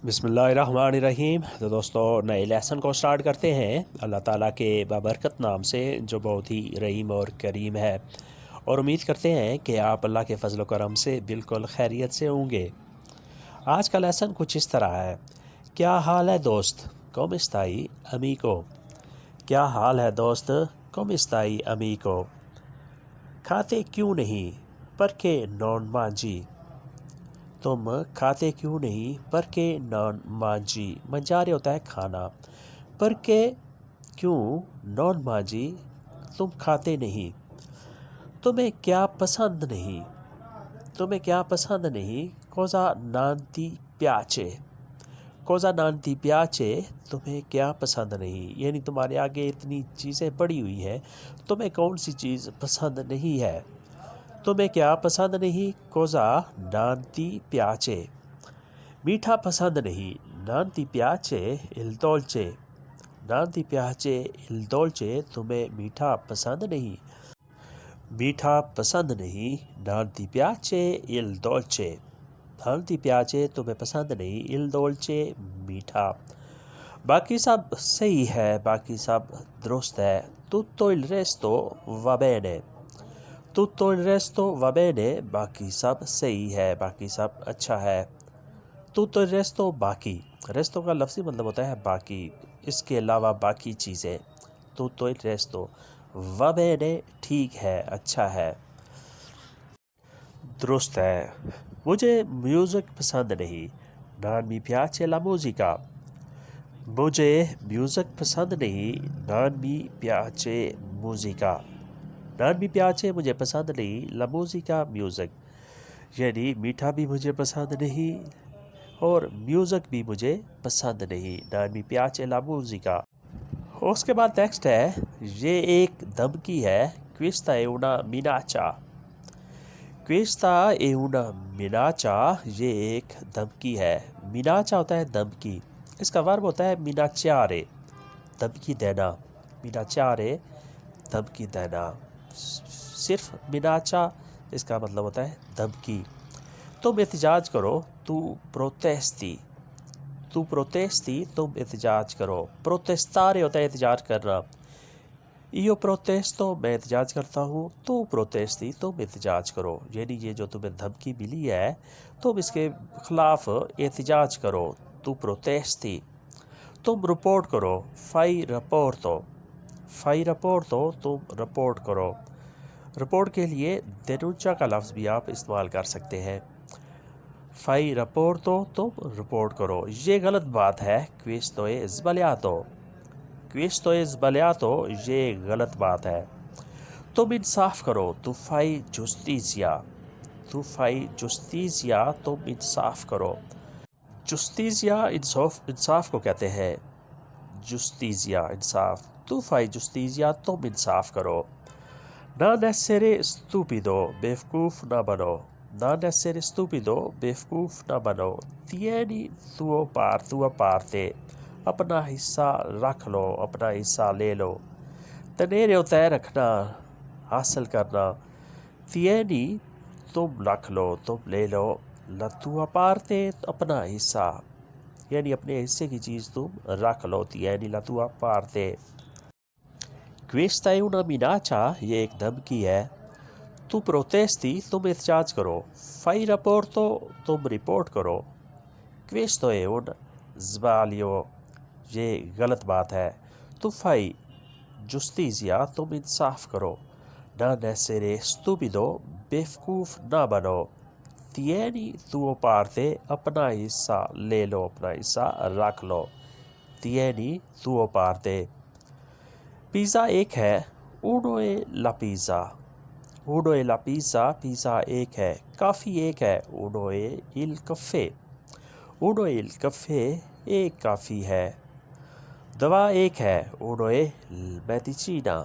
بسم اللہ الرحمن الرحیم۔ تو دوستو نئے لیسن کو سٹارٹ کرتے ہیں اللہ تعالیٰ کے بابرکت نام سے جو بہت ہی رحیم اور کریم ہے، اور امید کرتے ہیں کہ آپ اللہ کے فضل و کرم سے بالکل خیریت سے ہوں گے۔ آج کا لیسن کچھ اس طرح ہے: کیا حال ہے دوست، کم استائی امیکو؟ کیا حال ہے دوست، کم استائی امیکو؟ کھاتے کیوں نہیں پرکے نان مانجی؟ تم کھاتے کیوں نہیں پرکے نان مانجی؟ منجارے ہوتا ہے کھانا، پرکے کیوں نان مانجی تم کھاتے نہیں؟ تمہیں کیا پسند نہیں؟ تمہیں کیا پسند نہیں؟ کوزا نانتی پیاچے؟ کوزا نانتی پیاچے تمہیں کیا پسند نہیں؟ یعنی تمہارے آگے اتنی چیزیں پڑی ہوئی ہیں، تمہیں کون سی چیز پسند نہیں ہے؟ تمہیں کیا پسند نہیں؟ کوزا نانتی پیاچے؟ میٹھا پسند نہیں، نانتی پیاچے il dolce؟ نانتی پیاچے il dolce تمہیں میٹھا پسند نہیں؟ میٹھا پسند نہیں، نانتی پیاچے il dolce؟ نانتی پیاچے تمہیں پسند نہیں il dolce میٹھا؟ باقی سب صحیح ہے، باقی سب درست ہے۔ tutto il resto va bene؟ tutto il resto va bene باقی سب صحیح ہے، باقی سب اچھا ہے۔ tutto il resto باقی، ریسٹو کا لفظی مطلب ہوتا ہے باقی، اس کے علاوہ باقی چیزیں۔ tutto il resto va bene ٹھیک ہے، اچھا ہے، درست ہے۔ مجھے میوزک پسند نہیں، non mi piace la musica؟ مجھے میوزک پسند نہیں، non mi piace musica؟ non mi piace مجھے پسند نہیں، la musica میوزک، یعنی میٹھا بھی مجھے پسند نہیں اور میوزک بھی مجھے پسند نہیں، non mi piace la musica۔ اس کے بعد ٹیکسٹ ہے، یہ ایک دھمکی ہے، questa è una minaccia؟ questa è una minaccia یہ ایک دھمکی ہے۔ minaccia ہوتا ہے دھمکی، اس کا ورب ہوتا ہے minacciare، دھمکی دینا، minacciare دھمکی دینا۔ صرف minaccia اس کا مطلب ہوتا ہے دھمکی۔ تم احتجاج کرو، تو protesti؟ تو protesti تم احتجاج کرو، protestare ہوتا ہے احتجاج کرنا۔ io protesto میں احتجاج کرتا ہوں، تو protesti تم احتجاج کرو، یعنی یہ جو تمہیں دھمکی ملی ہے تم اس کے خلاف احتجاج کرو، تو protesti۔ تم رپورٹ کرو، fai rapporto؟ fai rapporto تم رپورٹ کرو۔ رپورٹ کے لیے denuncia کا لفظ بھی آپ استعمال کر سکتے ہیں۔ fai rapporto تم رپورٹ کرو، یہ غلط بات ہے، questo è sbagliato؟ questo è sbagliato یہ غلط بات ہے۔ تم انصاف کرو، تو fai giustizia؟ تو fai giustizia تم انصاف کرو۔ giustizia انصاف کو کہتے ہیں، giustizia انصاف، تو fai giustizia تم انصاف کرو۔ non essere stupido بیوقوف نہ بنو، non essere stupido بیوقوف نہ بنو۔ tieni tua parte اپنا حصہ رکھ لو، اپنا حصہ لے لو۔ tenere ہوتا ہے رکھنا، حاصل کرنا۔ tieni تم رکھ لو، تم لے لو، la tua parte اپنا حصہ، یعنی اپنے حصے کی چیز تم رکھ لو، tieni la tua parte۔ questa è una minaccia یہ ایک دھمکی ہے۔ تو protesti تم احتجاج کرو، fai rapporto تم رپورٹ کرو، questo è un sbaglio یہ غلط بات ہے۔ تو fai giustizia تم انصاف کرو، non essere stupido بیوقوف نہ بنو، tieni tua parte اپنا حصہ لے لو، اپنا حصہ رکھ لو، tieni tua parte۔ پیزا ایک ہے، uno è la pizza؟ uno è la pizza pizza ایک ہے۔ کافی ایک ہے، uno è il caffè؟ uno è il caffè ایک کافی ہے۔ دوا ایک ہے، uno è medicina؟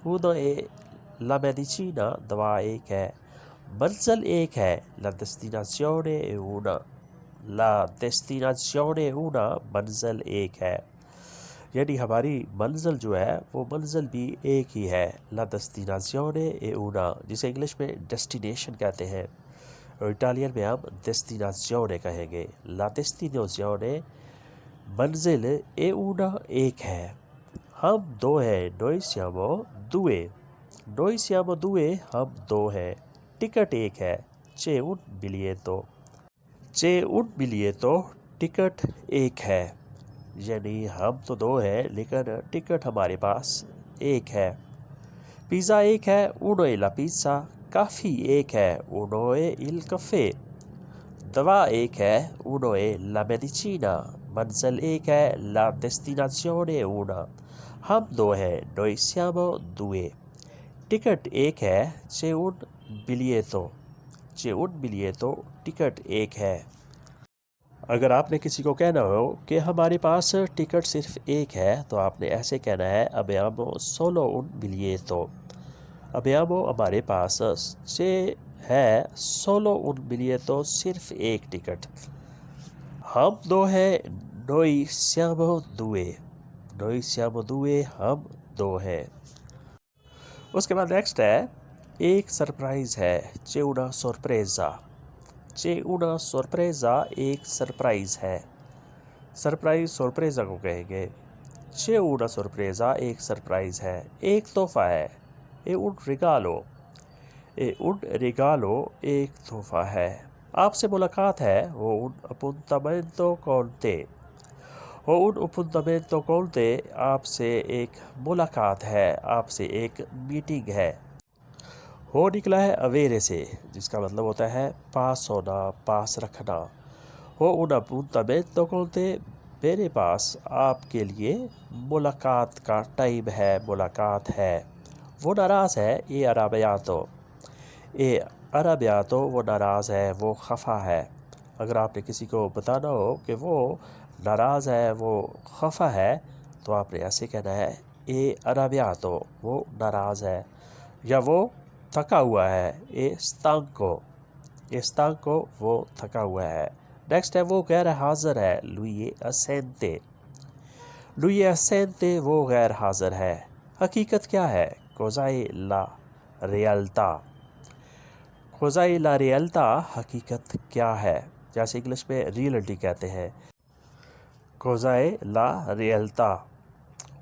uno è la medicina دوا ایک ہے۔ منزل ایک ہے، la destinazione è una؟ la destinazione è una منزل ایک ہے، یعنی ہماری منزل جو ہے وہ منزل بھی ایک ہی ہے، la destinazione è una جسے انگلش میں ڈیسٹینیشن کہتے ہیں۔ اور اٹالین میں ہم دستینازیونے کہیں گے. لا destinazione منزل è una ایک ہے. ہم دو ہیں. noi siamo due. noi siamo due ہم دو ہیں. ٹکٹ ایک ہے. c'è un biglietto. c'è un biglietto ticket ایک ہے. یعنی ہم تو دو ہیں لیکن ٹکٹ ہمارے پاس ایک ہے. پیزا ایک ہے. uno è la pizza. کافی ایک ہے. uno è il caffè. دوا ایک ہے. uno è la medicina. منزل ایک ہے. la destinazione è una. ہم دو ہیں. noi siamo due. ٹکٹ ایک ہے. c'è un biglietto. c'è un biglietto ticket ایک ہے. اگر آپ نے کسی کو کہنا ہو کہ ہمارے پاس ٹکٹ صرف ایک ہے تو آپ نے ایسے کہنا ہے abbiamo solo un biglietto. abbiamo ہمارے پاس ہے solo un biglietto صرف ایک ٹکٹ. ہم دو ہیں. noi siamo due. noi siamo due ہم دو ہیں. اس کے بعد نیکسٹ ہے ایک سرپرائز ہے. c'è una sorpresa. c'è una sorpresa ایک سرپرائز ہے. سرپرائز سورپریزا کو کہیں گے. c'è una sorpresa ایک سرپرائز ہے. ایک تحفہ ہے. è un regalo. è un regalo ایک تحفہ ہے. آپ سے ملاقات ہے. ho un appuntamento con te. ho un appuntamento con te آپ سے ایک ملاقات ہے. آپ سے ایک میٹنگ ہے. ہو نکلا ہے اویرے سے جس کا مطلب ہوتا ہے پاس ہونا, پاس رکھنا. ہو un appuntamento con te میرے پاس آپ کے لیے ملاقات کا ٹائم ہے, ملاقات ہے. وہ ناراض ہے. è arrabbiato. è arrabbiato وہ ناراض ہے, وہ خفا ہے. اگر آپ نے کسی کو بتانا ہو کہ وہ ناراض ہے, وہ خفا ہے, تو آپ نے ایسے کہنا ہے è arrabbiato وہ ناراض ہے. یا وہ تھکا ہوا ہے. è stanco. è stanco وہ تھکا ہوا ہے. نیکسٹ ہے وہ غیر حاضر ہے. lui è assente. lui è assente وہ غیر حاضر ہے. حقیقت کیا ہے. cos'è la realtà. cos'è la realtà حقیقت کیا ہے. جیسے انگلش میں ریئلٹی کہتے ہیں. cos'è la realtà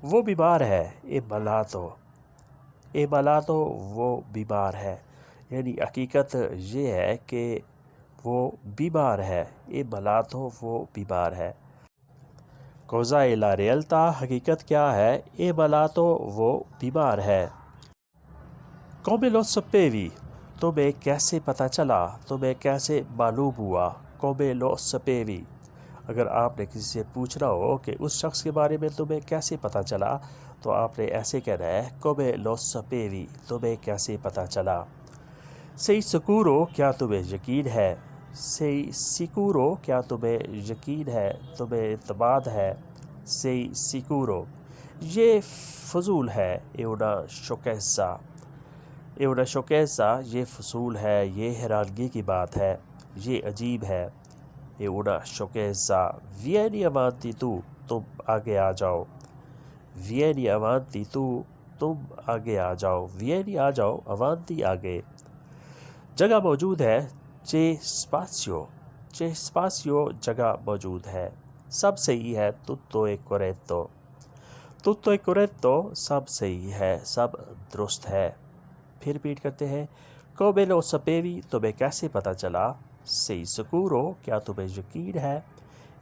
وہ بیمار ہے. è malato. è malato وہ بیمار ہے. یعنی حقیقت یہ ہے کہ وہ بیمار ہے. è malato وہ بیمار ہے. cos'è la realtà حقیقت کیا ہے. è malato وہ بیمار ہے. come lo sapevi تمہیں کیسے پتہ چلا, تمہیں کیسے معلوم ہوا. come lo sapevi اگر آپ نے کسی سے پوچھنا ہو کہ اس شخص کے بارے میں تمہیں کیسے پتہ چلا تو آپ نے ایسے کہنا ہے come lo sapevi تمہیں کیسے پتہ چلا. sei sicuro کیا تمہیں یقین ہے. sei sicuro کیا تمہیں یقین ہے, تمہیں اعتماد ہے. sei sicuro یہ فضول ہے. è una sciocchezza. è una sciocchezza یہ فضول ہے, یہ حیرانگی کی بات ہے, یہ عجیب ہے. è una sciocchezza. vieni avanti tu تم آگے آ جاؤ. vieni avanti tu تم آگے آ جاؤ. vieni آ جاؤ, avanti آگے. جگہ موجود ہے. c'è spazio. c'è spazio جگہ موجود ہے. سب صحیح ہے. tutto è corretto. tutto è corretto سب صحیح ہے, سب درست ہے. پھر ریپیٹ کرتے ہیں. come lo sapevi تمہیں کیسے پتہ چلا. sei sicuro کیا تمہیں یقین ہے.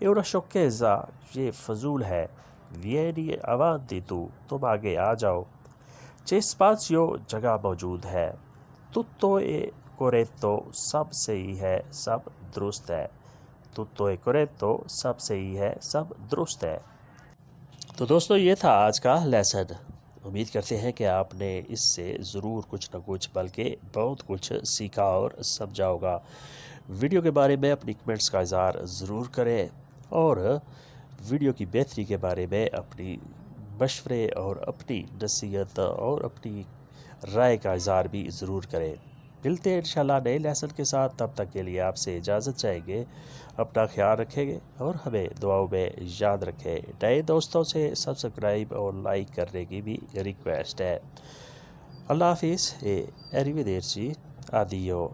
è una sciocchezza یہ فضول ہے. vieni avanti tu تم آگے آ جاؤ. c'è spazio جگہ موجود ہے. tutto è corretto سب صحیح ہے, سب درست ہے. tutto è corretto سب صحیح ہے, سب درست ہے. تو دوستو یہ تھا آج کا لیسن. امید کرتے ہیں کہ آپ نے اس سے ضرور کچھ نہ کچھ بلکہ بہت کچھ سیکھا اور سمجھا ہوگا. ویڈیو کے بارے میں اپنی کمنٹس کا اظہار ضرور کریں اور ویڈیو کی بہتری کے بارے میں اپنی مشورے اور اپنی نصیحت اور اپنی رائے کا اظہار بھی ضرور کریں. ملتے ہیں انشاءاللہ نئے لیسن کے ساتھ. تب تک کے لیے آپ سے اجازت چاہیں گے. اپنا خیال رکھیں گے اور ہمیں دعاؤں میں یاد رکھیں. نئے دوستوں سے سبسکرائب اور لائک کرنے کی بھی ریکویسٹ ہے. اللہ حافظ. arrivederci. addio.